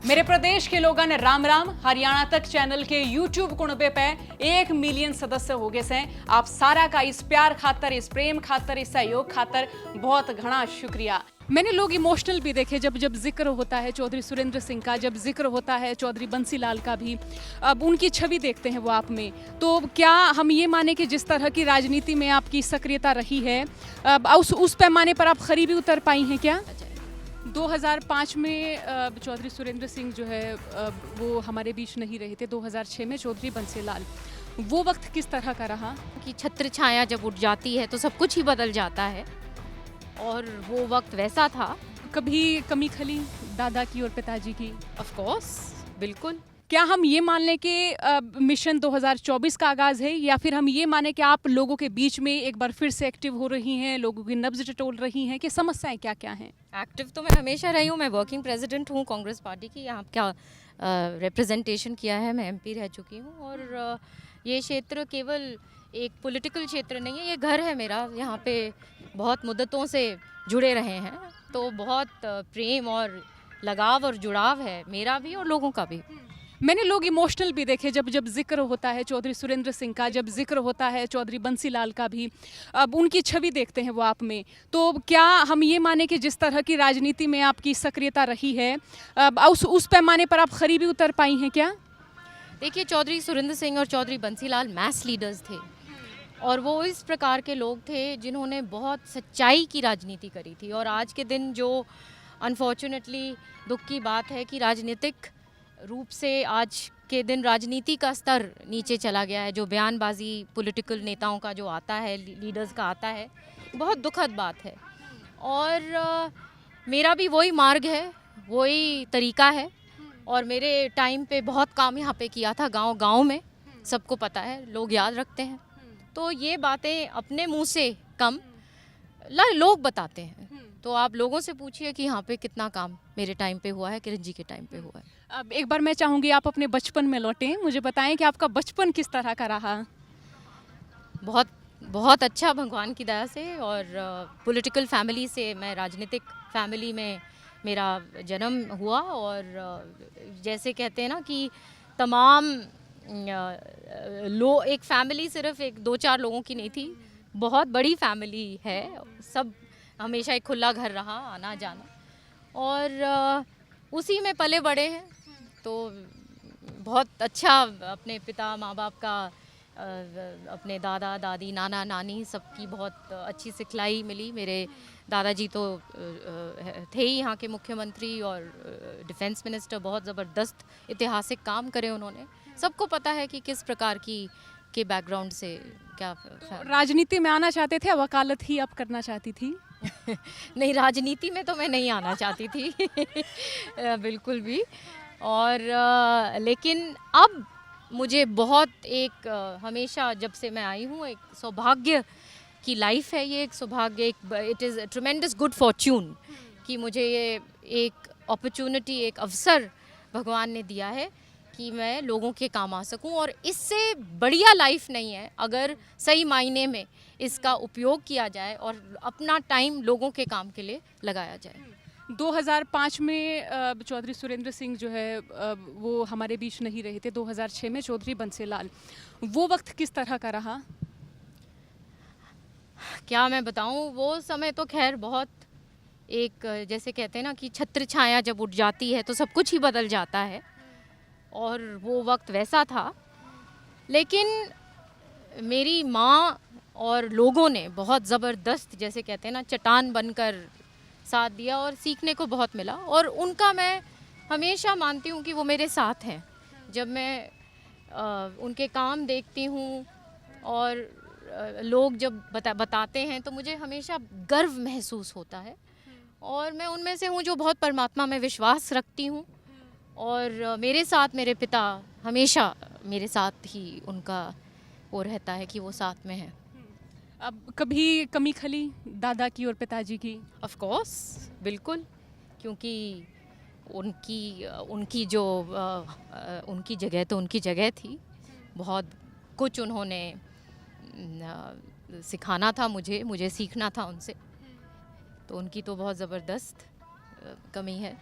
मेरे प्रदेश के लोगन राम राम। हरियाणा तक चैनल के YouTube कुणबे पे 1 मिलियन सदस्य हो गए से। आप सारा का इस प्यार खातर, इस प्रेम खातर, इस सहयोग खातर बहुत घना शुक्रिया। मैंने लोग इमोशनल भी देखे जब जब जिक्र होता है चौधरी सुरेंद्र सिंह का, जब जिक्र होता है चौधरी बंसी लाल का भी। अब उनकी छवि देखते हैं वो आप में, तो क्या हम ये माने कि जिस तरह की राजनीति में आपकी सक्रियता रही है, अब उस पैमाने पर आप खरी भी उतर पाई हैं क्या? 2005 में चौधरी सुरेंद्र सिंह जो है वो हमारे बीच नहीं रहे थे। 2006 में चौधरी बंसी लाल, वो वक्त किस तरह का रहा? कि छत्र छाया जब उठ जाती है तो सब कुछ ही बदल जाता है, और वो वक्त वैसा था। कभी कमी खली दादा की और पिताजी की? ऑफ कोर्स, बिल्कुल। क्या हम ये मान लें कि मिशन 2024 का आगाज़ है, या फिर हम ये माने कि आप लोगों के बीच में एक बार फिर से एक्टिव हो रही हैं, लोगों की नब्ज टटोल रही हैं, कि समस्याएं क्या क्या हैं? एक्टिव तो मैं हमेशा रही हूँ। मैं वर्किंग प्रेसिडेंट हूँ कांग्रेस पार्टी की। यहाँ क्या रिप्रेजेंटेशन किया है, मैं एमपी रह चुकी हूँ। और ये क्षेत्र केवल एक पॉलिटिकल क्षेत्र नहीं है, ये घर है मेरा। यहाँ पे बहुत मुद्दतों से जुड़े रहे हैं, तो बहुत प्रेम और लगाव और जुड़ाव है मेरा भी और लोगों का भी। मैंने लोग इमोशनल भी देखे जब जब जिक्र होता है चौधरी सुरेंद्र सिंह का, जब जिक्र होता है चौधरी बंसी लाल का भी। अब उनकी छवि देखते हैं वो आप में, तो क्या हम ये माने कि जिस तरह की राजनीति में आपकी सक्रियता रही है, अब उस पैमाने पर आप खरी भी उतर पाई हैं क्या? देखिए, चौधरी सुरेंद्र सिंह और चौधरी बंसी लाल मैस लीडर्स थे, और वो इस प्रकार के लोग थे जिन्होंने बहुत सच्चाई की राजनीति करी थी। और आज के दिन जो अनफॉर्चुनेटली दुख की बात है कि राजनीतिक रूप से आज के दिन राजनीति का स्तर नीचे चला गया है। जो बयानबाजी पॉलिटिकल नेताओं का जो आता है, लीडर्स का आता है, बहुत दुखद बात है। और मेरा भी वही मार्ग है, वही तरीका है। और मेरे टाइम पे बहुत काम यहाँ पे किया था, गांव गांव में, सबको पता है, लोग याद रखते हैं। तो ये बातें अपने मुंह से कम लोग बताते हैं। तो आप लोगों से पूछिए कि यहाँ पे कितना काम मेरे टाइम पे हुआ है, किरण जी के टाइम पे हुआ है। अब एक बार मैं चाहूँगी आप अपने बचपन में लौटें, मुझे बताएं कि आपका बचपन किस तरह का रहा? बहुत बहुत अच्छा, भगवान की दया से। और पॉलिटिकल फैमिली से, मैं राजनीतिक फैमिली में मेरा जन्म हुआ। और जैसे कहते हैं ना कि तमाम एक फैमिली सिर्फ एक 2-4 लोगों की नहीं थी, बहुत बड़ी फैमिली है। सब हमेशा एक खुला घर रहा, आना जाना, और उसी में पले बड़े हैं। तो बहुत अच्छा, अपने पिता माँ बाप का, अपने दादा दादी, नाना नानी, सबकी बहुत अच्छी सिखलाई मिली। मेरे दादाजी तो थे ही यहाँ के मुख्यमंत्री और डिफेंस मिनिस्टर। बहुत ज़बरदस्त ऐतिहासिक काम करे उन्होंने। सबको पता है कि किस प्रकार के बैकग्राउंड से क्या। राजनीति में आना चाहते थे, वकालत ही आप करना चाहती थी? नहीं, राजनीति में तो मैं नहीं आना चाहती थी बिल्कुल भी। और लेकिन अब मुझे बहुत एक हमेशा जब से मैं आई हूँ, एक सौभाग्य की लाइफ है ये। एक सौभाग्य, इट इज़ ट्रेमेंडस गुड फॉर्च्यून कि मुझे ये एक अपॉर्चुनिटी, एक अवसर भगवान ने दिया है कि मैं लोगों के काम आ सकूं। और इससे बढ़िया लाइफ नहीं है अगर सही मायने में इसका उपयोग किया जाए और अपना टाइम लोगों के काम के लिए लगाया जाए। 2005 में चौधरी सुरेंद्र सिंह जो है वो हमारे बीच नहीं रहे थे। 2006 में चौधरी बंसी लाल, वो वक्त किस तरह का रहा? क्या मैं बताऊं, वो समय तो खैर बहुत एक, जैसे कहते हैं ना कि छत्र छाया जब उठ जाती है तो सब कुछ ही बदल जाता है, और वो वक्त वैसा था। लेकिन मेरी माँ और लोगों ने बहुत ज़बरदस्त, जैसे कहते हैं ना, चट्टान बनकर साथ दिया, और सीखने को बहुत मिला। और उनका मैं हमेशा मानती हूँ कि वो मेरे साथ हैं। जब मैं उनके काम देखती हूँ और लोग जब बताते हैं, तो मुझे हमेशा गर्व महसूस होता है। और मैं उनमें से हूँ जो बहुत परमात्मा में विश्वास रखती हूँ। और मेरे साथ मेरे पिता हमेशा मेरे साथ ही, उनका वो रहता है कि वो साथ में है। अब कभी कमी खली दादा की और पिताजी की? ऑफ कोर्स, बिल्कुल। क्योंकि उनकी जो उनकी जगह तो उनकी जगह थी। बहुत कुछ उन्होंने सिखाना था मुझे सीखना था उनसे। तो उनकी तो बहुत ज़बरदस्त कमी है।